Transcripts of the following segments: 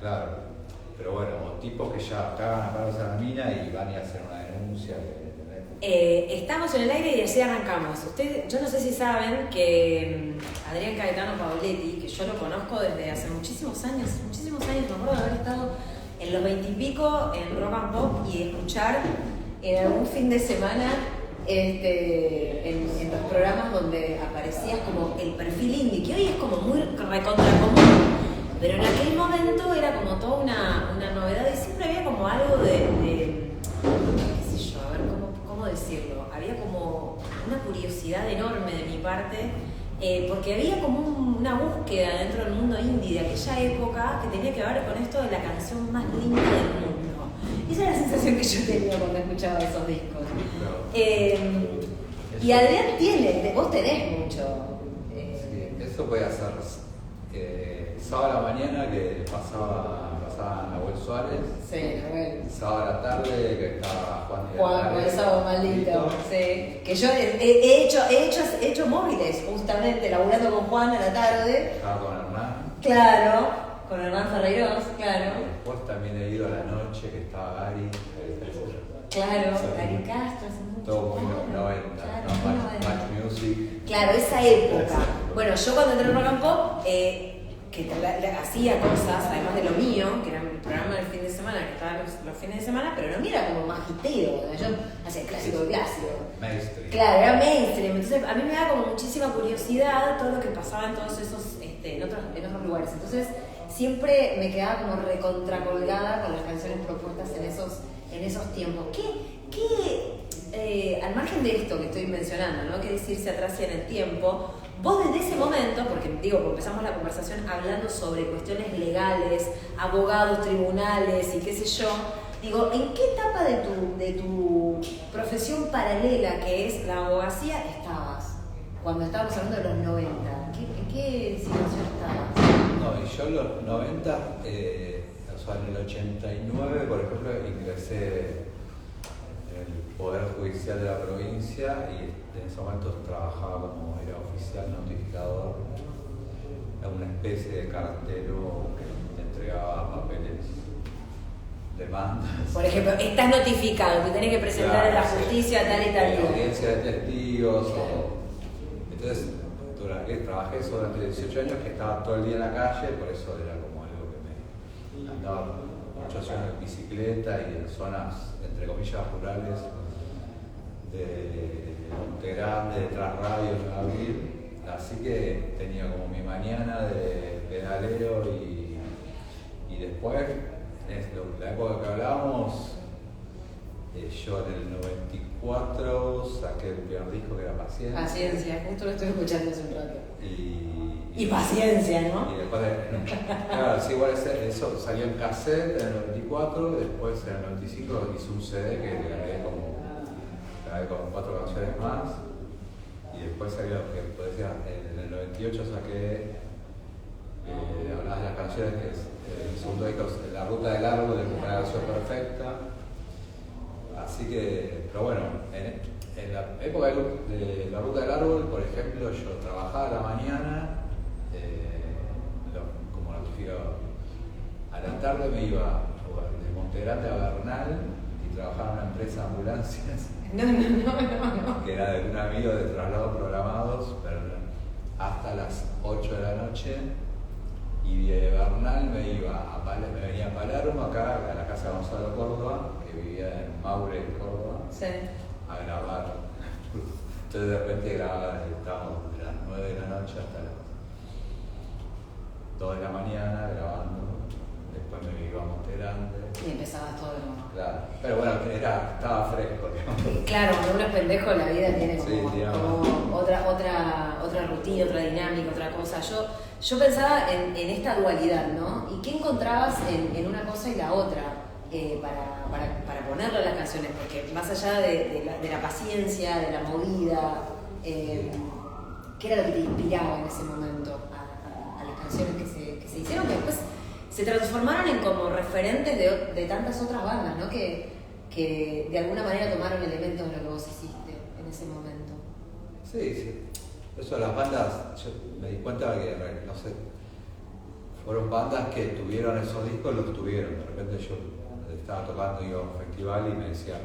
Claro, pero bueno, tipos que ya cagan a palos a la mina y van y hacen una denuncia. Estamos en el aire y así arrancamos. Yo no sé si saben que Adrián Caetano Pavoletti, que yo lo conozco desde hace muchísimos años, me acuerdo de haber estado en los 20 y pico en Rock and Pop y escuchar en algún fin de semana en los programas donde aparecías como el perfil indie, que hoy es como muy recontra común, pero en aquel momento era como toda una novedad y siempre había como algo de qué sé yo, a ver cómo decirlo, había como una curiosidad enorme de mi parte, porque había como una búsqueda dentro del mundo indie de aquella época que tenía que ver con esto de la canción más linda del mundo. Esa era la sensación que yo tenía cuando escuchaba esos discos. Y Adrián vos tenés mucho. Sí, eso puede hacer sábado a la mañana que pasaba Nahuel Suárez. Sí, Nahuel. Sábado a la tarde que estaba Juan, con el sábado maldito. Sí. Que yo he hecho móviles, justamente, laburando con Juan a la tarde. Estaba con Hernán. Claro, con Hernán Ferreiros, claro. Y después también he ido a la noche que estaba Gary. Claro, Gary Castro, hace mucho. Todo muy 90, claro, Match Music. Claro, esa época. Bueno, yo cuando entré en Rock and Pop, que hacía cosas, además de lo mío, que era mi programa del fin de semana, que estaba los fines de semana, pero no me era como magitero, yo hacía el clásico de clásico. Mainstream. Claro, era mainstream, entonces a mí me da como muchísima curiosidad todo lo que pasaba en todos esos, en otros lugares, entonces siempre me quedaba como recontracolgada con las canciones propuestas en esos tiempos. ¿Qué al margen de esto que estoy mencionando, ¿no? Que decirse atrás y en el tiempo, vos desde ese momento, porque empezamos la conversación hablando sobre cuestiones legales, abogados, tribunales y qué sé yo, digo, ¿en qué etapa de tu profesión paralela que es la abogacía estabas? Cuando estábamos hablando de los 90, ¿en qué situación estabas? No, y yo en los 90, en el 89, por ejemplo, ingresé el Poder Judicial de la provincia y en ese momento trabajaba como era oficial notificador en una especie de cartero que entregaba papeles, demandas. Por ejemplo, estás notificado, te tenés que presentar a la justicia tal y tal día. Audiencia de testigos. Entonces, trabajé eso durante 18 años que estaba todo el día en la calle, por eso era como algo que me andaba muchos años en bicicleta y en zonas, entre comillas, rurales de Monte Grande, de Trasradio, en Abril. Así que tenía como mi mañana de pedaleo y después, en la época que hablábamos, yo en el 94 saqué el primer disco que era Paciencia. Paciencia, justo lo estoy escuchando hace un rato. Y paciencia, ¿no? Y después, claro, sí, igual eso salió en cassette en el 94, después en el 95 hice un CD que grabé con 4 canciones más, y después salió, que decía, en el 98 saqué, hablaba de las canciones, que es el segundo disco, La Ruta del Árbol, de una canción perfecta. Así que, pero bueno, en la época de La Ruta del Árbol, por ejemplo, yo trabajaba a la mañana, como notificador. A la tarde me iba de Monte Grande a Bernal y trabajaba en una empresa de ambulancias. No. Que era de un amigo de traslados programados, pero hasta las 8 de la noche. Y de Bernal me venía a Palermo, acá a la casa de Gonzalo Córdoba, que vivía en Maure, Córdoba, sí, a grabar. Entonces de repente estábamos de las 9 de la noche hasta las 2 de la mañana grabando. Después me iba a Monte Grande. y empezabas todo de nuevo. Claro, pero bueno, estaba fresco, digamos. Claro, cuando uno es pendejo la vida tiene como, Sí, como otra rutina, otra dinámica, otra cosa. Yo pensaba en esta dualidad, ¿no? ¿Y qué encontrabas en una cosa y la otra para ponerlo en las canciones? Porque más allá de la paciencia, de la movida, ¿qué era lo que te inspiraba en ese momento a las canciones que se hicieron? Que después se transformaron en como referentes de tantas otras bandas, ¿no? Que de alguna manera tomaron elementos de lo que vos hiciste en ese momento. Sí. Eso de las bandas, yo me di cuenta que, no sé, fueron bandas que tuvieron esos discos, los tuvieron. De repente yo estaba tocando, iba a un festival y me decían,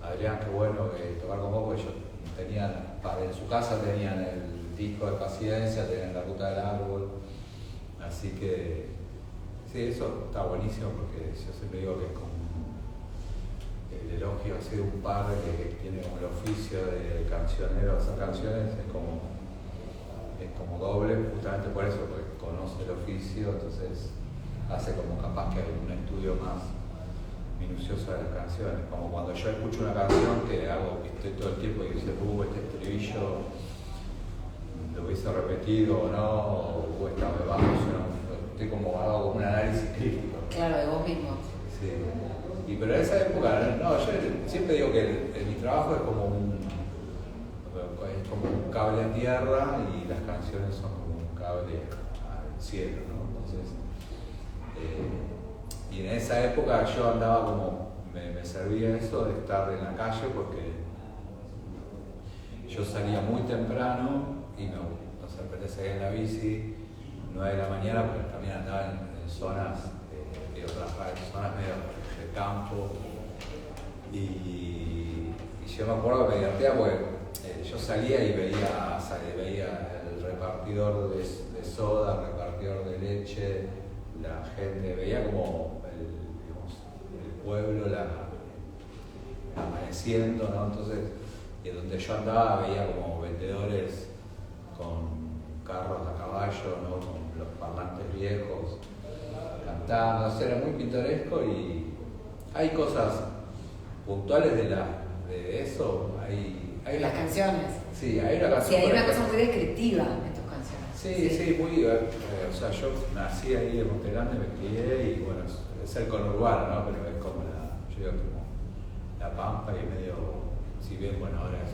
Adrián, qué bueno tocar con vos, porque yo en su casa tenían el disco de Paciencia, tenían La Ruta del Árbol, así que sí, eso está buenísimo porque yo siempre digo que es como el elogio así de un padre que tiene como el oficio de cancionero, hacer canciones es como doble, justamente por eso, porque conoce el oficio, entonces hace como capaz que hay un estudio más minucioso de las canciones, como cuando yo escucho una canción que estoy todo el tiempo y dice, este estribillo lo hubiese repetido o no, o esta me bajo, estoy como hago un análisis crítico. Claro, de vos mismo. Sí. Pero en esa época, no, yo siempre digo que mi trabajo es como un cable a tierra y las canciones son como un cable al cielo, ¿no? Entonces, y en esa época yo andaba como, me servía eso de estar en la calle porque yo salía muy temprano y me empecé en la bici 9 de la mañana porque también andaba en zonas de otras zonas medio de campo y yo me acuerdo que me divertía porque yo salía y veía el repartidor de soda, el repartidor de leche, la gente, veía como el pueblo amaneciendo, ¿no? Entonces, donde yo andaba veía como vendedores con carros a caballo, ¿no? Con los parlantes viejos, cantando, o sea, era muy pintoresco y hay cosas puntuales de eso, hay las canciones. Sí, hay una canción. Sí, hay una cosa muy descriptiva en tus canciones. Sí, muy. O sea, yo nací ahí en Monte Grande, me crié y bueno, es el conurbano, ¿no? Pero es como yo digo como la Pampa y medio, si bien bueno, ahora es.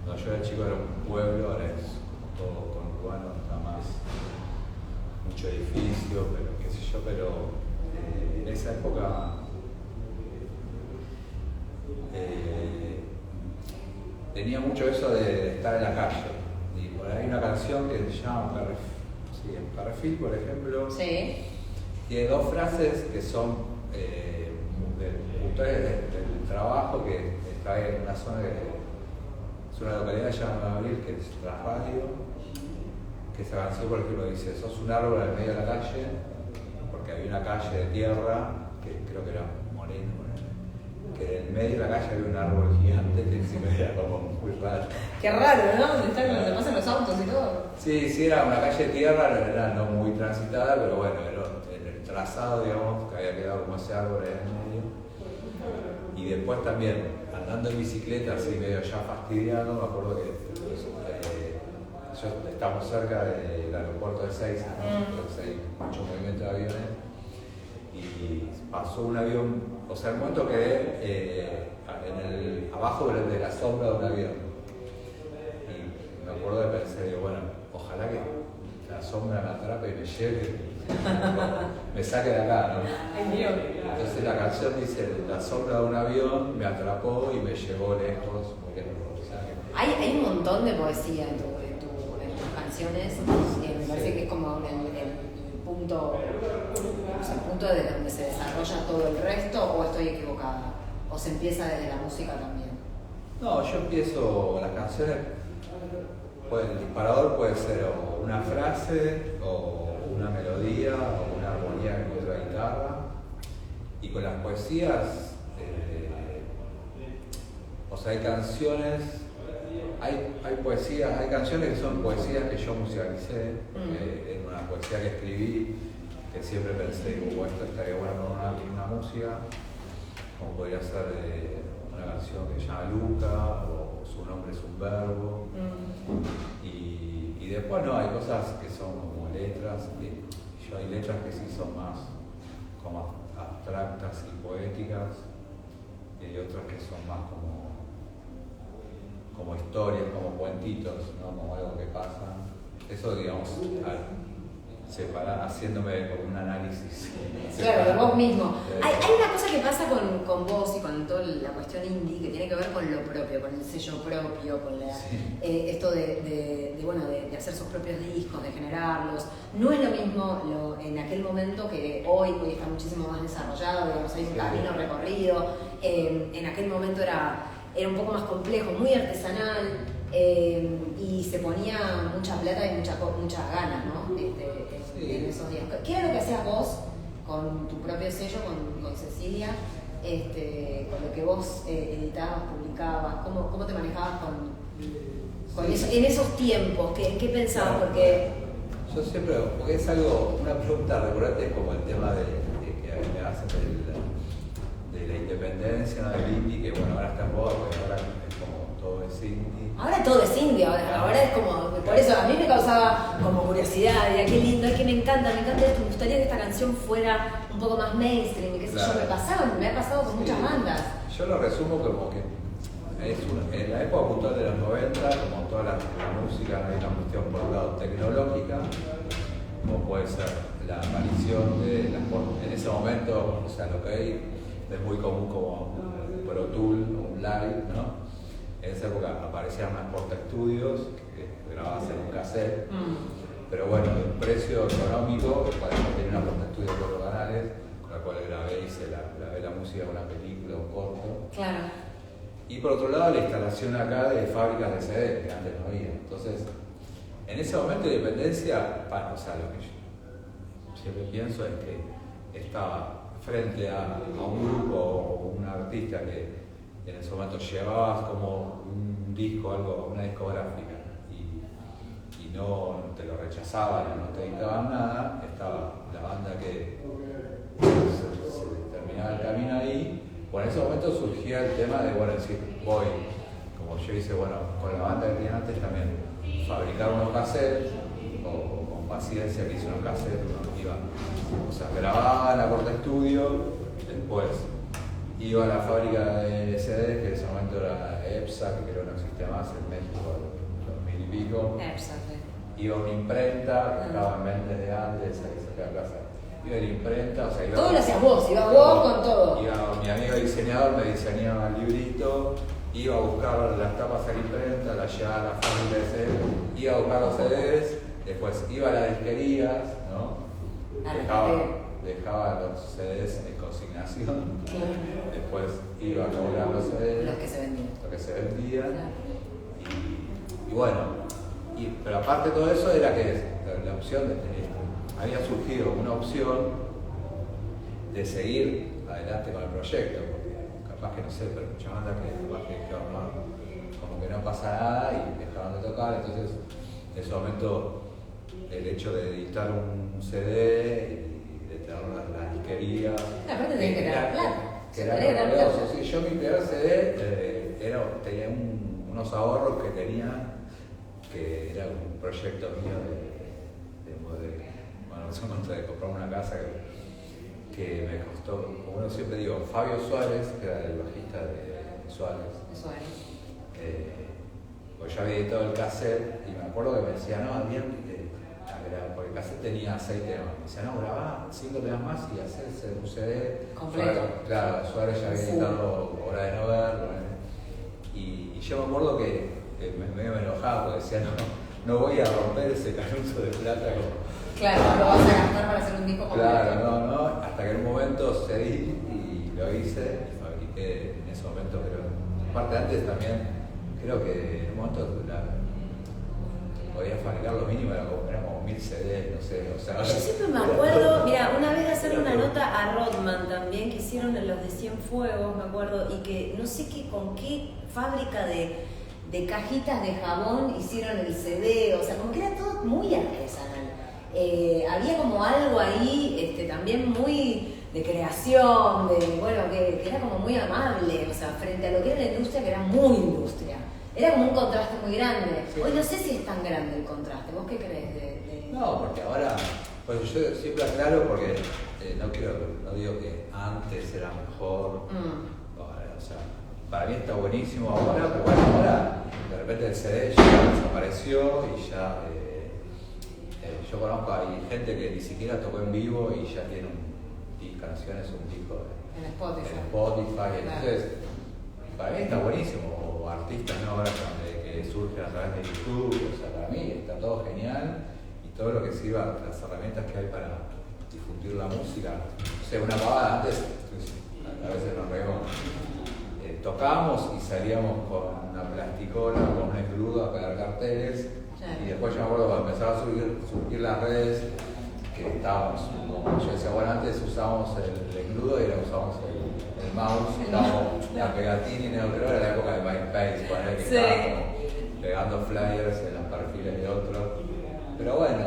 Cuando yo era chico era un pueblo, ahora es todo conurbano, está más, mucho edificio, pero qué sé yo, pero en esa época tenía mucho eso de estar en la calle. Y por ahí hay una canción que se llama Perrefil, por ejemplo. Sí. Tiene 2 frases que son puntuales del trabajo, que está en una zona es una localidad llamada Nueva Abril, que es la radio, que esa canción, por ejemplo, dice, sos un árbol en medio de la calle, porque había una calle de tierra, que creo que era Moreno, que en medio de la calle había un árbol gigante que encima era como muy raro. Qué raro, ¿no? Donde pasan los autos y todo. Sí, era una calle de tierra, era no muy transitada, pero bueno, en el trazado, digamos, que había quedado como ese árbol ahí en medio. Y después también, andando en bicicleta, así medio ya fastidiado, me acuerdo que estamos cerca del aeropuerto de Seiza, ¿no? Entonces hay mucho movimiento de aviones. Y pasó un avión, o sea, el momento quedé abajo de la sombra de un avión. Y me acuerdo de pensar, digo, bueno, ojalá que la sombra me atrape y me lleve, me saque de acá, ¿no? Ay, Dios. Entonces la canción dice, la sombra de un avión me atrapó y me llevó lejos, muy lejos. O sea, hay un montón de poesía en tus canciones, y me parece que es como el punto, el punto de donde se desarrolla todo el resto, o estoy equivocada, o se empieza desde la música también. No, yo empiezo las canciones, el disparador puede ser o una frase, o una melodía, o una armonía que encuentro la guitarra, y con las poesías, o sea, hay canciones, hay poesías, hay canciones que son poesías que yo musicalicé, en una poesía que escribí, que siempre pensé, como esto estaría bueno con una música, como podría ser una canción que se llama Luca, o Su nombre es un verbo, y después no, hay cosas que son como letras, y hay letras que sí son más como abstractas y poéticas, y hay otras que son más como historias, como cuentitos, ¿no? Como algo que pasa. Eso, digamos, haciéndome como un análisis. Claro, de vos mismo. Hay una cosa que pasa con vos y con toda la cuestión indie que tiene que ver con lo propio, con el sello propio, con esto de hacer sus propios discos, de generarlos. No es lo mismo en aquel momento que hoy está muchísimo más desarrollado, digamos, hay un camino recorrido. En aquel momento era un poco más complejo, muy artesanal, y se ponía mucha plata y muchas ganas, ¿no? En esos días. ¿Qué era lo que hacías vos con tu propio sello, con Cecilia, con lo que vos editabas, publicabas? ¿Cómo te manejabas en esos tiempos? ¿Qué pensabas? Porque yo siempre, porque es algo, una pregunta recurrente, es como el tema de que me hacen de la independencia, ¿no? Del indie, que bueno, ahora está en boga, porque ahora es como todo es indie. Ahora todo es indie, ahora es como, por eso a mí me causaba como curiosidad, diría qué lindo, es que me encanta esto, me gustaría que esta canción fuera un poco más mainstream, qué sé yo, me ha pasado con muchas bandas. Yo lo resumo como que en la época puntual de los 90, como toda la música, hay una cuestión por un lado tecnológica, como puede ser la aparición de en ese momento, o sea, lo que hay es muy común como un Pro Tool, un Live, ¿no? En esa época aparecían unas Porta Studios que grababas en un cassette, pero bueno, el precio económico, para tener una Porta Studio de 4 canales, con la cual grabé la música de una película, un corto. Claro. Y por otro lado, la instalación acá de fábricas de CD, que antes no había. Entonces, en ese momento de dependencia, o sea, lo que yo siempre pienso es que estaba frente a un grupo o un artista que en ese momento llevabas como un disco, una discográfica, y no te lo rechazaban o no te dictaban nada, estaba la banda que se terminaba el camino ahí. Bueno, en ese momento surgía el tema de, decir, voy, como yo hice, con la banda que tenía antes también, fabricar unos cassettes, o con paciencia que hice unos cassettes, grababa en la Porta Studio, después iba a la fábrica de CD, que en ese momento era EPSA, que creo que no existe más en México, 2000 y pico. EPSA, sí. Iba a una imprenta, que estaba en mente de antes, ahí cerca de casa. Iba a la imprenta, todo lo hacías vos, ibas vos con todo. Mi amigo diseñador me diseñaba el librito, iba a buscar las tapas a la imprenta, las llevaba a la fábrica de CD, iba a buscar los CDs, después iba a las disquerías, ¿no? Dejaba los CDs en consignación, después iba a cobrar los CDs, los que se vendían. Pero aparte de todo eso era que la opción había surgido una opción de seguir adelante con el proyecto, porque capaz que no sé, pero muchas bandas que como que no pasa nada y dejaron de tocar, entonces en ese momento el hecho de editar un CD las disquerías. Aparte tenés que dar plata. Que era novedoso. Sí, yo mi primer CD tenía unos ahorros que tenía, que era un proyecto mío de comprarme una casa que me costó, como uno siempre digo, Fabio Suárez, que era el bajista de Suárez. Pues yo había editado el cassette y me acuerdo que me decía, no, Adrián, porque el cassette tenía 6 temas. Me decía, no, grabá 5 temas más y hacerse un CD completo. Claro, Suárez ya había editado Hora de no verlo. Y yo me acuerdo que me enojaba porque decía, no voy a romper ese canuto de plata. Claro, lo vas a gastar para hacer un disco completo. Claro, no, hasta que en un momento cedí y lo hice, y fabriqué en ese momento, pero aparte antes también, creo que en un momento podía fabricar lo mínimo, era como 1000 CDs, no sé, o sea. Yo siempre me acuerdo, mira, una vez de hacer una nota a Rodman también, que hicieron los de Cienfuegos, me acuerdo, y que no sé con qué fábrica de cajitas de jabón hicieron el CD, o sea, como que era todo muy artesanal. Había como algo ahí también muy de creación, que era como muy amable, o sea, frente a lo que era la industria, que era muy industria. Era como un contraste muy grande. Sí. Hoy no sé si es tan grande el contraste. ¿Vos qué crees? No, porque ahora, pues yo siempre aclaro porque no digo que antes era mejor. O sea, para mí está buenísimo ahora, pero ahora de repente el CD ya desapareció y ya Yo conozco, hay gente que ni siquiera tocó en vivo y ya tiene canciones, un disco en Spotify. Claro. Entonces, para mí está buenísimo. O artistas, ¿no? Ahora que surgen a través de YouTube, o sea, para mí está todo genial y todo lo que sirva, las herramientas que hay para difundir la música. O sea, una pavada antes, a veces nos reímos. Tocábamos y salíamos con una plasticola, con un engrudo a pegar carteles. Claro. Y después yo me acuerdo cuando empezaba a surgir las redes, que estábamos, como yo decía, bueno, antes usábamos el engrudo y ahora usábamos el mouse, estábamos la pegatina y neutro, era la época de MySpace, que sí. Estábamos pegando flyers en los perfiles de otros. Pero bueno,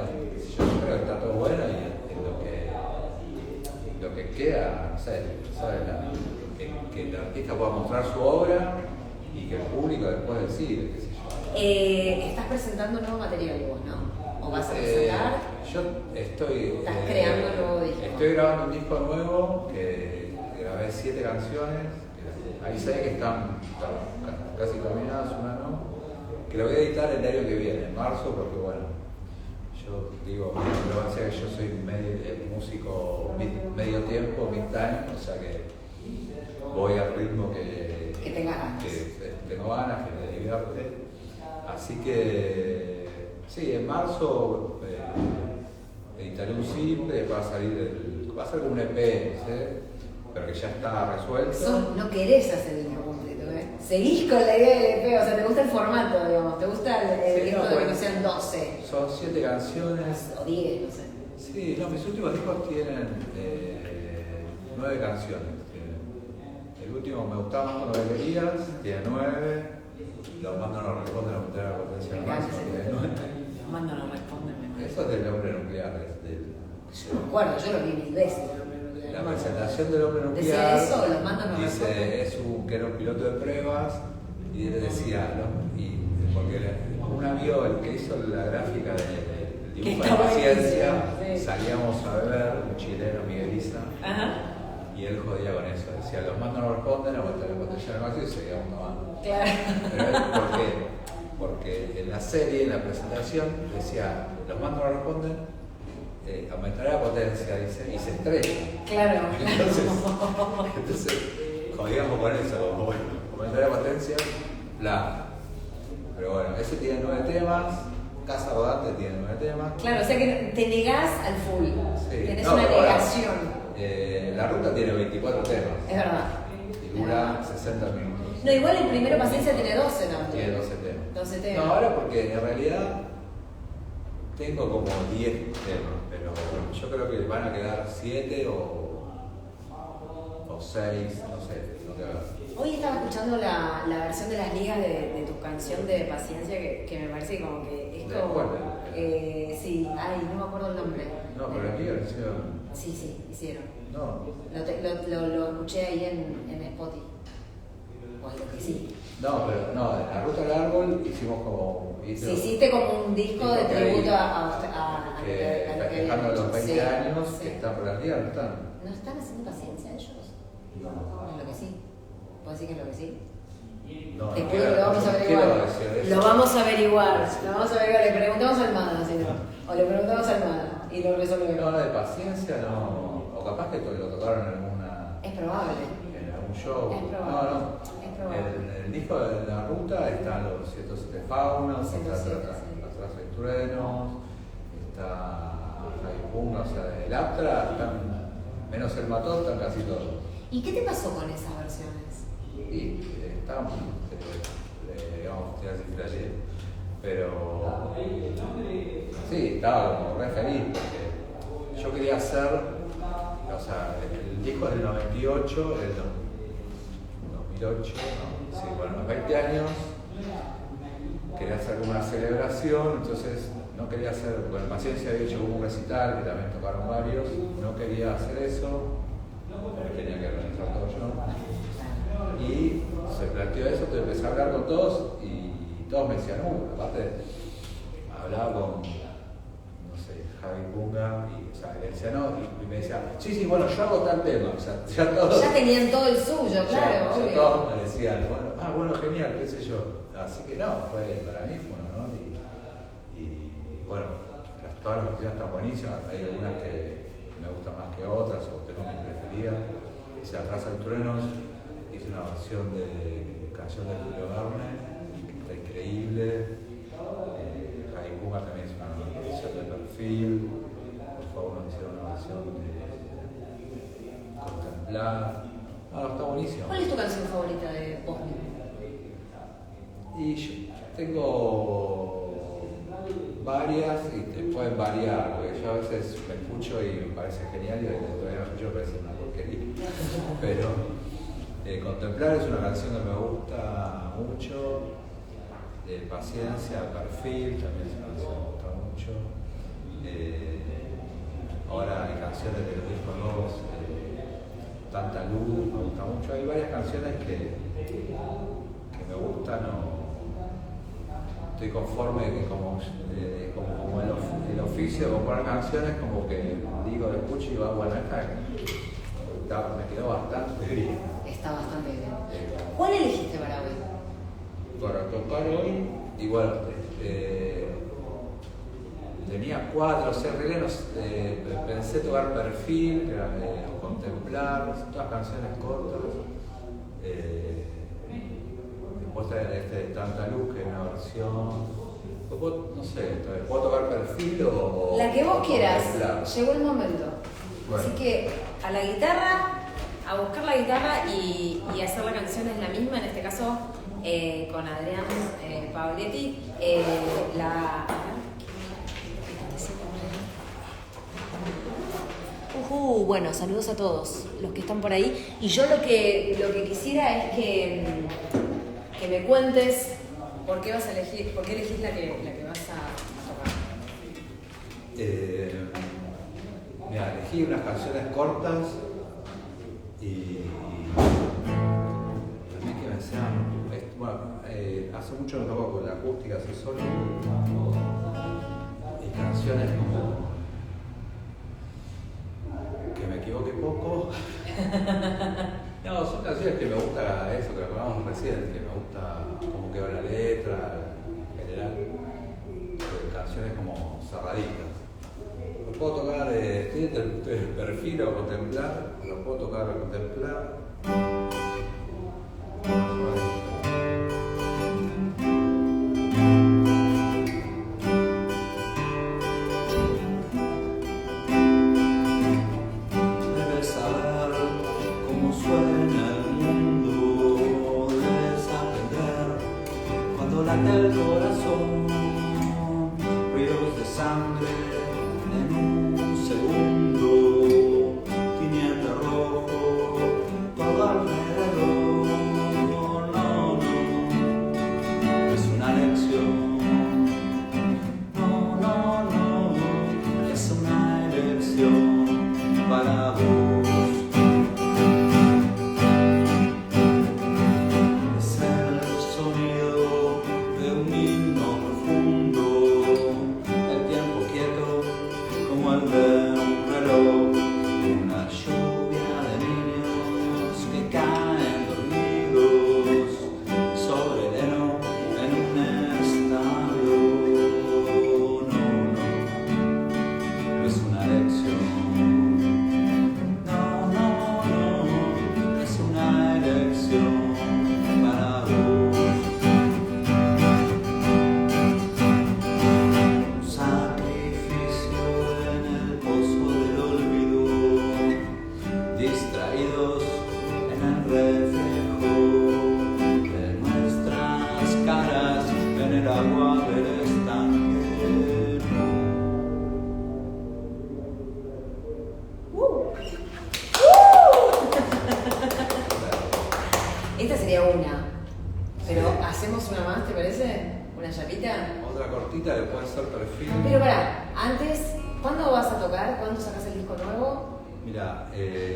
yo creo que está todo bueno y lo que queda, no sé, ¿sabes? Que el artista pueda mostrar su obra y que el público después decide, qué sé yo. Estás presentando nuevo material vos, ¿no? ¿O vas a presentar? Yo estoy... ¿Estás creando un nuevo disco? Estoy grabando un disco nuevo que grabé 7 canciones, hay 6 que están casi terminadas, una no, que lo voy a editar el año que viene, en marzo, porque bueno, yo digo, lo que pasa es que yo soy músico medio tiempo, mid-time, o sea que voy al ritmo que tengas ganas. Que tengo ganas, que me divierte. Así que sí, en marzo editaré un simple, va a ser como un EP, no sé, pero que ya está resuelto. No querés hacer el disco completo, ¿eh? Seguís con la idea del EP, o sea, te gusta el formato, digamos, te gusta el disco de que no sean 12. Son 7 canciones. O 10, no sé. Sí, no, mis últimos discos tienen 9 canciones. El último me gustaba más cuando me querías, tiene 9. Los mandos no responden a meter la potencia del máximo, tiene 9. Los mandos no responden. Eso es del hombre nuclear. Yo me acuerdo, yo lo vi 1000 veces. La presentación del hombre nuclear. Decía eso, los mandos no responden. Dice, que era un piloto de pruebas y él decía, ¿no? Porque un amigo, el que hizo la gráfica del dibujo de Paciencia, sí. Salíamos a beber, un chileno, Miguel Isa. Ajá. Y él jodía con eso, decía, los mandos no responden, a vuelta la botella del máximo y seguíamos tomando. Claro. Pero ¿por qué? Porque en la serie, en la presentación, decía, los mandos no responden, aumentará la potencia, dice, y se estrella. Claro. Entonces jodíamos con eso, como bueno, aumentará la potencia, bla. Pero bueno, ese tiene 9 temas, Casa Rodante tiene 9 temas. Claro, o sea que te negás al full, sí. Tenés una negación. La ruta tiene 24 temas. Es verdad. Y dura 60 minutos. No, igual el primero Paciencia tiene 12, ¿no? Tiene 12 temas. 12 temas. No, ahora porque en realidad tengo como 10 temas, pero yo creo que van a quedar 7 o 6, no sé, no queda. Hoy estaba escuchando la versión de las ligas de tu canción de Paciencia que me parece como que es como... sí, ay, no me acuerdo el nombre. No, pero aquí lo hicieron. Sí, hicieron. No. Lo escuché ahí en Spotify. O lo que sí. No, pero no, en La Ruta del Árbol hicimos como... Sí, hiciste como un disco de tributo a festejando los 20 sí, años sí. Que están por el día, ¿no están? ¿No están haciendo Paciencia ellos? No. Es lo que sí. ¿Puedo decir que es lo que sí? No, te juro que lo vamos a averiguar. Lo vamos a averiguar. Le preguntamos a Almada, si no. O le preguntamos a Almada y lo resolvemos. No, de Paciencia no. O capaz que lo tocaron en alguna. Es probable. En algún show. Es probable. No. Es probable. En el disco de La Ruta están los 107 Faunos, está Atrás hay Truenos, está Javi Punga, o sea, el Aptra, están, menos el Matón, están casi todos. ¿Y qué te pasó con esas versiones? Y estamos, digamos, tirar sin flashear. Pero sí, estaba como re feliz porque yo quería hacer, o sea, el disco es del 98, el 2008, ¿no? Sí, bueno, los 20 años, quería hacer como una celebración, entonces no quería hacer, bueno, Paciencia había hecho como un recital, que también tocaron varios, no quería hacer eso, porque tenía que organizar todo yo. Y se planteó eso, entonces empecé a hablar con todos y todos me decían, aparte hablaba con, no sé, Javi Punga, y o sea, él decía no, y me decía, sí, bueno, yo hago tal tema, o sea, ya todos... Ya tenían todo el suyo, claro, obvio. Todos me decían, bueno, genial, qué sé yo. Así que no, para mí fue un honor y bueno, todas las canciones están buenísimas, hay algunas que me gustan más que otras o tengo mi preferida. Si Atrás hay truenos, hice una versión de canción de Julio Verne, que está increíble. Javi Puma también es una versión de Perfil. Por favor, nos hicieron una versión de Contemplar. No, está buenísimo. ¿Cuál es tu canción favorita de vos mismo? Y yo tengo varias y te pueden variar, porque yo a veces me escucho y me parece genial y todavía no escucho me parece una porquería. Pero Contemplar es una canción que me gusta mucho. Paciencia, Perfil también es una canción que me gusta mucho. Ahora hay canciones de los discos nuevos, Tanta Luz, me gusta mucho. Hay varias canciones que me gustan o estoy conforme que como el oficio de componer canciones, como que digo, escucho y va, bueno, esta me quedó bastante bien. Está bastante bien. ¿Cuál elegiste para hoy? Para tocar hoy, y bueno, tenía 4, o sea, en realidad pensé tocar Perfil, o Contemplar, todas canciones cortas. Después de Tanta Luz, que es una versión. No sé, ¿puedo tocar Perfil o la que vos quieras. Contemplar? Llegó el momento. Bueno. Así que a la guitarra, a buscar la guitarra y hacer la canción es la misma, en este caso con Adrián Pavoletti. Bueno, saludos a todos los que están por ahí. Y yo lo que quisiera es que me cuentes por qué elegís la que vas a tocar. Mira, elegí unas canciones cortas y también que me sean. Bueno, hace mucho no toco con la acústica así solo. Y canciones como que me equivoque poco. No, son canciones que me gusta eso, que lo hablamos recién, que me gusta cómo quedó la letra, en general. Canciones como cerraditas. Lo puedo tocar, estoy entre Perfil o Contemplar, lo puedo tocar o Contemplar. El corazón, ríos de sangre en un segundo, tiniebla rojo, todo alrededor. No, no, es una lección. No, es una elección para vos. Esta sería una, pero hacemos una más, ¿te parece? ¿Una chapita? Otra cortita que puede ser Perfil. Pero pará, antes, ¿cuándo vas a tocar? ¿Cuándo sacas el disco nuevo? Mira,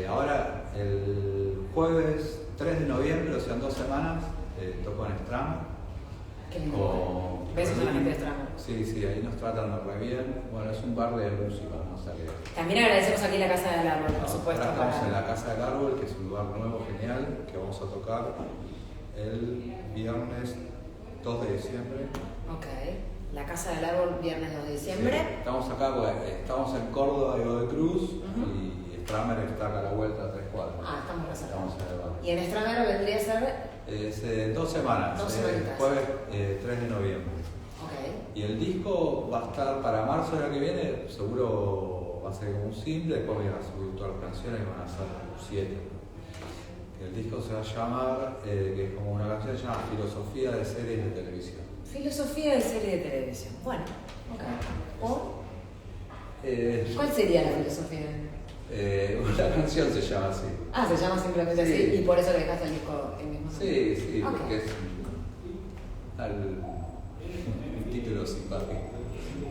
ahora el jueves 3 de noviembre, o sea en 2 semanas, toco en Stram. Qué lindo. Besos a la gente de Stram. Sí, ahí nos tratan re bien. Bueno, es un bar de música, ¿no? O sea que... También agradecemos aquí la Casa del Árbol, por supuesto. Ahora estamos en la Casa del Árbol, que es un lugar nuevo, genial, que vamos a tocar el viernes 2 de diciembre. Ok. La Casa del Árbol, viernes 2 de diciembre. Sí, estamos acá porque estamos en Córdoba y Godoy Cruz y Stramer está acá a la vuelta a 3 cuadras. Ah, estamos reservados. Estamos en el barrio. Y en Stramer vendría a ser. Es 2 semanas, 2 semanitas. jueves 3 de noviembre. Ok. Y el disco va a estar para marzo del año que viene, seguro va a ser como un simple, después voy a subir todas las canciones y van a ser 7. El disco se va a llamar, que es como una canción, se llama Filosofía de Series de Televisión. Filosofía de serie de televisión. Bueno, ok. ¿O? ¿Cuál sería la filosofía? La canción se llama así. Ah, se llama simplemente Sí. así y por eso le dejaste el disco el mismo nombre. Sí, Ok. porque es un título simpático.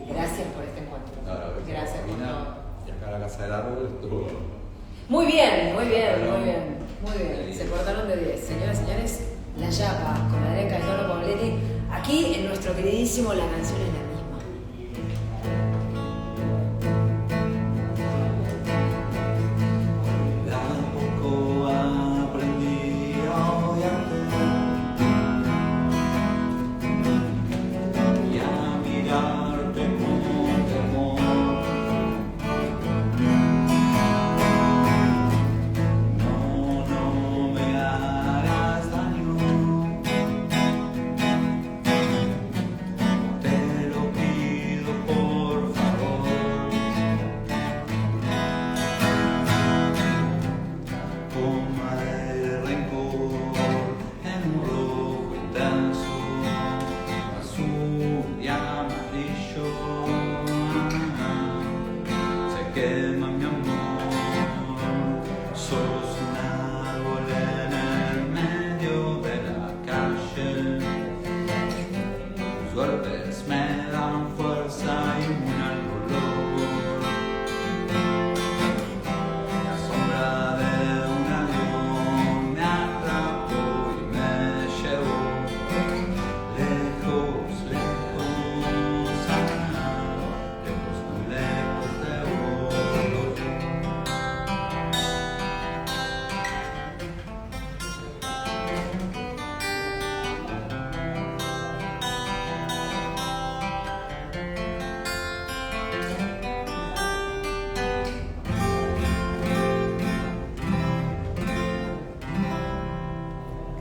Gracias por este encuentro. Gracias por todo. Y acá la Casa del Árbol estuvo. Muy bien, muy bien, Bueno, muy bien. Muy bien. Se portaron de 10. Señoras y señores, La Yapa con Adrián Caetano Pavoletti. Aquí en nuestro queridísimo La Canción es la misma. De a poco aprendí a odiarte y a mirarte con temor. No me hagas daño, te lo pido por favor. Toma el rencor en un rojo intenso, azul y amarillo. Se quema mi amor, sos un árbol en el medio de la calle. Tus golpes me dan fuerza y un olor. La sombra de un avión me atrapó y me llevó lejos, lejos, lejos, muy lejos de vos.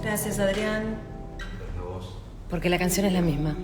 Gracias, Adrián. Desde vos. Porque la canción es la misma.